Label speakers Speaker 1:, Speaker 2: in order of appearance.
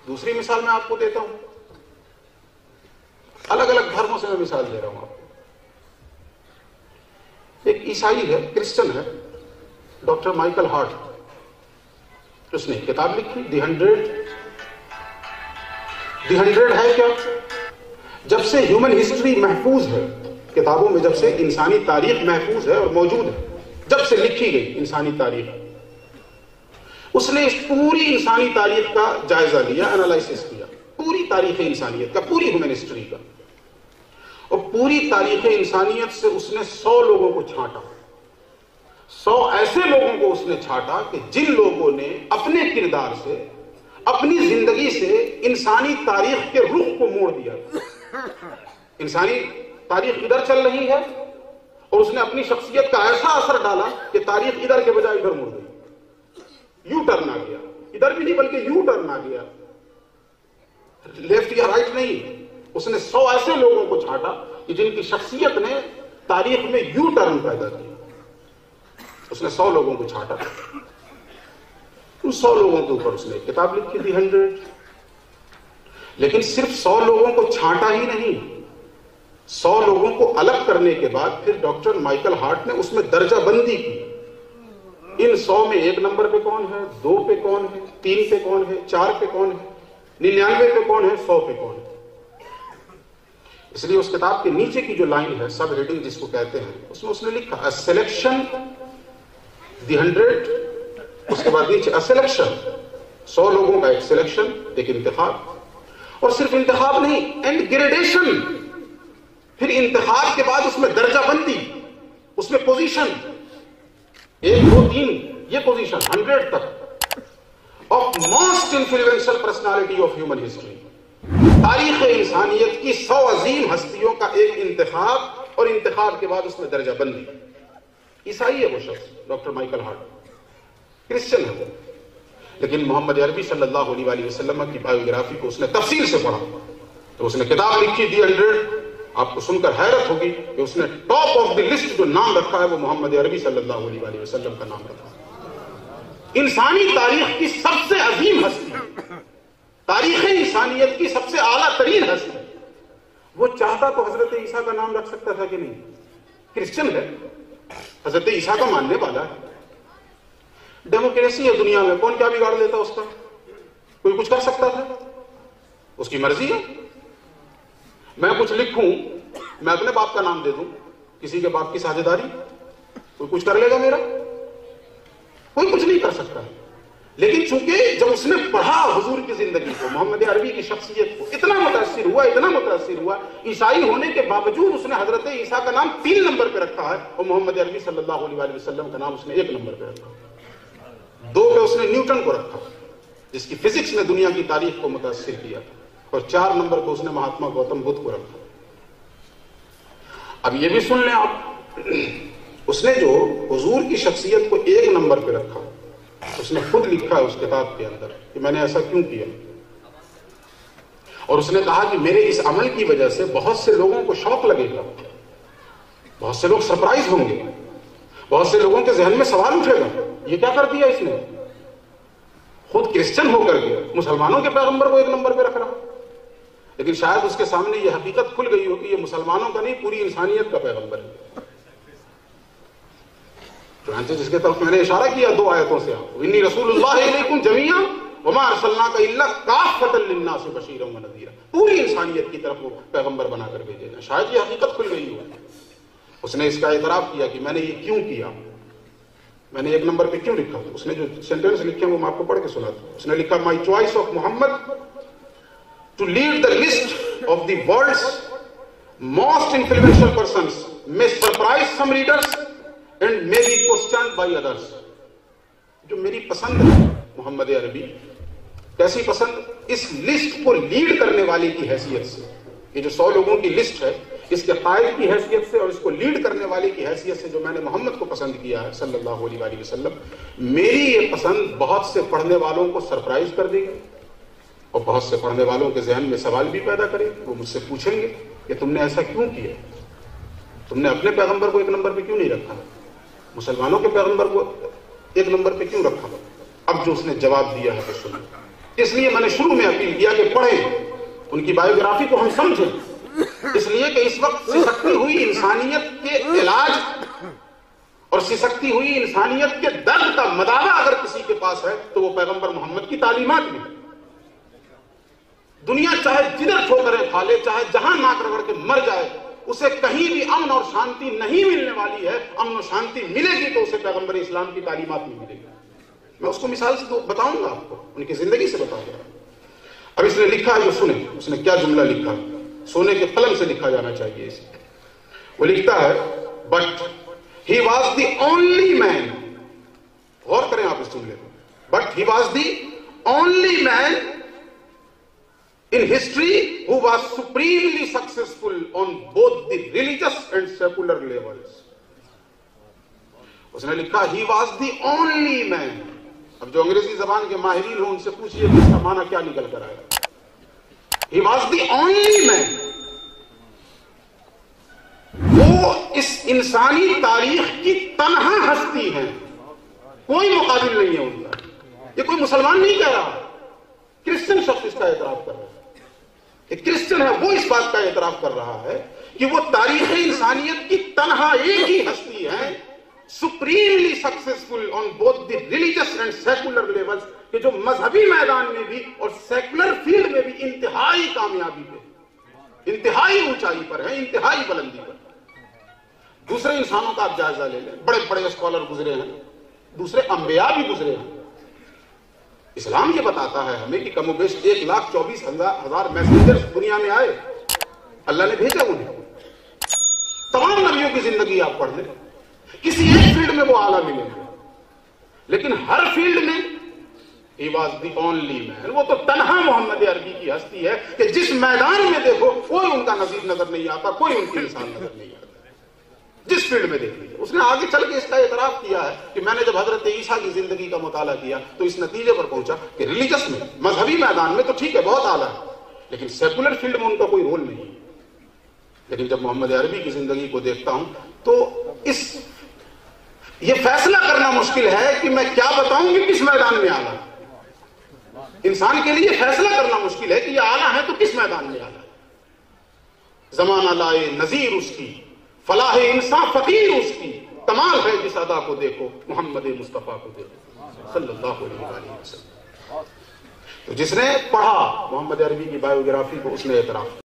Speaker 1: دوسری مثال میں آپ کو دیتا ہوں، الگ الگ دھرموں سے میں مثال دے رہا ہوں آپ کو۔ ایک عیسائی ہے، کرسچن ہے، ڈاکٹر مائیکل ہارٹ، اس نے کتاب لکھی دی ہنڈریڈ ہے کیا؟ جب سے ہیومن ہسٹری محفوظ ہے کتابوں میں، جب سے انسانی تاریخ محفوظ ہے اور موجود ہے، جب سے لکھی گئی انسانی تاریخ، اس نے اس پوری انسانی تاریخ کا جائزہ لیا، انالائسس کیا، پوری تاریخ انسانیت کا، پوری ہیومن ہسٹری کا، اور پوری تاریخ انسانیت سے اس نے 100 لوگوں کو چھانٹا، 100 ایسے لوگوں کو اس نے چھانٹا کہ جن لوگوں نے اپنے کردار سے، اپنی زندگی سے انسانی تاریخ کے رخ کو موڑ دیا۔ انسانی تاریخ ادھر چل رہی ہے اور اس نے اپنی شخصیت کا ایسا اثر ڈالا کہ تاریخ ادھر کے بجائے ادھر مڑ گئی، یو ٹرن آ گیا، ادھر بھی نہیں بلکہ یو ٹرن آ گیا، لیفٹ یا رائٹ نہیں۔ اس نے 100 ایسے لوگوں کو چھانٹا کہ جن کی شخصیت نے تاریخ میں یو ٹرن پیدا کیا۔ اس نے 100 لوگوں کو چھانٹا، ان 100 لوگوں کے اوپر اس نے ایک کتاب لکھی دی 100۔ لیکن صرف 100 لوگوں کو چھانٹا ہی نہیں، 100 لوگوں کو الگ کرنے کے بعد پھر ڈاکٹر مائیکل ہارٹ نے اس میں درجہ بندی کی۔ ان 100 میں 1 نمبر پہ کون ہے، 2 پہ کون ہے، 3 پہ کون ہے، 4 پہ کون ہے، 99 پہ کون ہے، 100 پہ کون ہے۔ اس لیے اس کتاب کے نیچے کی جو لائن ہے، سب ہیڈنگ جس کو کہتے ہیں، اس میں اس نے لکھا سلیکشن دی 100، اس کے بعد نیچے سلیکشن، 100 لوگوں کا ایک سلیکشن، ایک انتخاب، اور صرف انتخاب نہیں، اینڈ گریڈیشن، پھر انتخاب کے بعد اس میں درجہ بندی، اس میں پوزیشن، 1 2 3 یہ پوزیشن 100 تک، of most influential personality of human history, تاریخ انسانیت کی 100 عظیم ہستیوں کا ایک انتخاب، اور انتخاب کے بعد اس میں درجہ بندی۔ عیسائی ہے وہ شخص، ڈاکٹر مائیکل ہارٹ، کرسچن ہے وہ، لیکن محمد عربی صلی اللہ علیہ وسلم کی بایوگرافی کو اس نے تفصیل سے پڑھا، تو اس نے کتاب لکھی دی 100۔ آپ کو سن کر حیرت ہوگی کہ اس نے ٹاپ آف دی لسٹ جو نام رکھا ہے وہ محمد عربی صلی اللہ علیہ وسلم کا نام رکھا ہے۔ انسانی تاریخ کی سب سے عظیم ہستی، تاریخ انسانیت کی سب سے اعلیٰ ترین ہستی، وہ چاہتا تو حضرت عیسیٰ کا نام رکھ سکتا تھا کہ نہیں؟ کرسچن ہے، حضرت عیسیٰ کا ماننے والا ہے، ڈیموکریسی ہے دنیا میں، کون کیا بگاڑ لیتا اس کا؟ کوئی کچھ کر سکتا تھا؟ اس کی مرضی ہے۔ میں کچھ لکھوں، میں اپنے باپ کا نام دے دوں، کسی کے باپ کی ساجھیداری، کوئی کچھ کر لے گا میرا؟ کوئی کچھ نہیں کر سکتا۔ لیکن چونکہ جب اس نے پڑھا حضور کی زندگی کو، محمد عربی کی شخصیت کو، اتنا متاثر ہوا، عیسائی ہونے کے باوجود اس نے حضرت عیسیٰ کا نام 3 نمبر پہ رکھا ہے، اور محمد عربی صلی اللہ علیہ وسلم کا نام اس نے 1 نمبر پہ رکھا، 2 پہ اس نے نیوٹن کو رکھا جس کی فزکس نے دنیا کی تاریخ کو متاثر کیا، اور 4 نمبر پہ اس نے مہاتما گوتم بدھ کو رکھا۔ اب یہ بھی سن لیں آپ، اس نے جو حضور کی شخصیت کو 1 نمبر پہ رکھا، اس نے خود لکھا ہے اس کتاب کے اندر کہ میں نے ایسا کیوں کیا، اور اس نے کہا کہ میرے اس عمل کی وجہ سے بہت سے لوگوں کو شوق لگے گا، بہت سے لوگ سرپرائز ہوں گے، بہت سے لوگوں کے ذہن میں سوال اٹھے گا، یہ کیا کر دیا اس نے؟ خود کرسچن ہو کر کے مسلمانوں کے پیغمبر کو 1 نمبر پہ رکھ رہا۔ لیکن شاید اس کے سامنے یہ حقیقت کھل گئی ہو کہ یہ مسلمانوں کا نہیں، پوری انسانیت کا پیغمبر ہے۔ چنانچہ جس کے طرف میں نے اشارہ کیا 2 آیتوں سے، انی رسول اللہ علیکم جمیعا وما ارسلناک الا کافۃ للناس بشیرا ونذیرا، پوری انسانیت کی طرف وہ پیغمبر بنا کر بھیجے ہیں۔ شاید یہ حقیقت کھل گئی ہو۔ اس نے اس کا اعتراف کیا کہ میں نے یہ کیوں کیا، میں نے 1 نمبر پہ کیوں لکھا۔ اس نے جو سینٹینس لکھے وہ میں آپ کو پڑھ کے سناتا ہوں۔ اس نے لکھا my choice of Muhammad to lead the list of the world's most influential persons may surprise some readers and may be questioned by others۔ جو میری پسند ہے محمد عربی، کیسی پسند؟ اس لسٹ کو لیڈ کرنے والے کی حیثیت سے، یہ جو 100 لوگوں کی لسٹ ہے، اس کے قائد کی حیثیت سے اور اس کو لیڈ کرنے والے کی حیثیت سے جو میں نے محمد کو پسند کیا ہے صلی اللہ علیہ وسلم، میری یہ پسند بہت سے پڑھنے والوں کو سرپرائز کر دے گی، اور بہت سے پڑھنے والوں کے ذہن میں سوال بھی پیدا کرے گی۔ وہ مجھ سے پوچھیں گے کہ تم نے ایسا کیوں کیا، تم نے اپنے پیغمبر کو 1 نمبر پہ کیوں نہیں رکھا، مسلمانوں کے پیغمبر کو 1 نمبر پہ کیوں رکھا؟ اب جو اس نے جواب دیا ہے تو سنیں۔ اس لیے میں نے شروع میں اپیل کیا کہ پڑھیں ان کی بایوگرافی کو ہم سمجھیں، اس لیے کہ اس وقت سسکتی ہوئی انسانیت کے علاج اور سسکتی ہوئی انسانیت کے درد کا مداوع اگر کسی کے پاس ہے تو وہ پیغمبر محمد کی تعلیمات میں ہے۔ دنیا چاہے جدھر ٹھوکریں کھا لے، چاہے جہاں ناک رگڑ کے مر جائے، اسے کہیں بھی امن اور شانتی نہیں ملنے والی ہے۔ امن و شانتی ملے گی تو اسے پیغمبر اسلام کی تعلیمات میں ملے گی۔ میں اس کو مثال سے بتاؤں گا، آپ کو ان کی زندگی سے بتاؤں گا۔ اب اس نے لکھا ہے، جو سنیں اس نے کیا جملہ لکھا، سونے کے قلم سے لکھا جانا چاہیے اسے۔ وہ لکھتا ہے but he was the only man, غور کریں آپ اس جملے کو، but he was the only man in history who was supremely successful on both the religious and secular levels. اس نے لکھا he was the only man. اب جو انگریزی زبان کے ماہرین ہوں ان سے پوچھئے کہ اس کا معنی کیا نکل کر آئے گا۔ he was the only man. وہ اس انسانی تاریخ کی تنہا ہستی ہے، کوئی مقابل نہیں ہے ان کا۔ یہ کوئی مسلمان نہیں کہہ رہا، کرسچن شخص اس کا اعتراف کر رہا ہے۔ ایک کرسچن ہے وہ اس بات کا اعتراف کر رہا ہے کہ وہ تاریخ انسانیت کی تنہا ایک ہی ہستی ہے، supremely successful on both the religious and secular levels, کہ جو مذہبی میدان میں بھی اور سیکولر فیلڈ میں بھی انتہائی کامیابی پہ، انتہائی اونچائی پر ہے، انتہائی بلندی پر۔ دوسرے انسانوں کا آپ جائزہ لے لیں، بڑے بڑے اسکالر گزرے ہیں، دوسرے انبیاء بھی گزرے ہیں۔ اسلام یہ بتاتا ہے ہمیں کہ کم و بیش 1,24,000 میسنجر دنیا میں آئے، اللہ نے بھیجا انہیں۔ تمام نبیوں کی زندگی آپ پڑھ لیں، کسی ایک فیلڈ میں وہ اعلیٰ ملیں گے، لیکن ہر فیلڈ میں he was the only man. وہ تو تنہا محمد عربی کی ہستی ہے کہ جس میدان میں دیکھو کوئی ان کا نظیر نظر نہیں آتا، کوئی ان کی مثال نظر نہیں آتا، جس فیلڈ میں دیکھ لیجیے۔ اس نے آگے چل کے اس کا اعتراف کیا ہے کہ میں نے جب حضرت عیسیٰ کی زندگی کا مطالعہ کیا تو اس نتیجے پر پہنچا کہ ریلیجس میں، مذہبی میدان میں تو ٹھیک ہے، بہت اعلیٰ ہے، لیکن سیکولر فیلڈ میں ان کا کوئی رول نہیں ہے۔ لیکن جب محمد عربی کی زندگی کو دیکھتا ہوں تو یہ فیصلہ کرنا مشکل ہے کہ میں کیا بتاؤں کہ کس میدان میں اعلیٰ۔ انسان کے لیے فیصلہ کرنا مشکل ہے کہ یہ اعلیٰ ہے تو کس میدان میں اعلیٰ۔ زمانہ لائے نظیر اس کی، فلاح انسان فقیر اس کی، کمال ہے جس ادا کو دیکھو، محمد مصطفیٰ کو دیکھو صلی اللہ علیہ وآلہ وسلم۔ تو جس نے پڑھا محمد عربی کی بایوگرافی کو اس نے اعتراف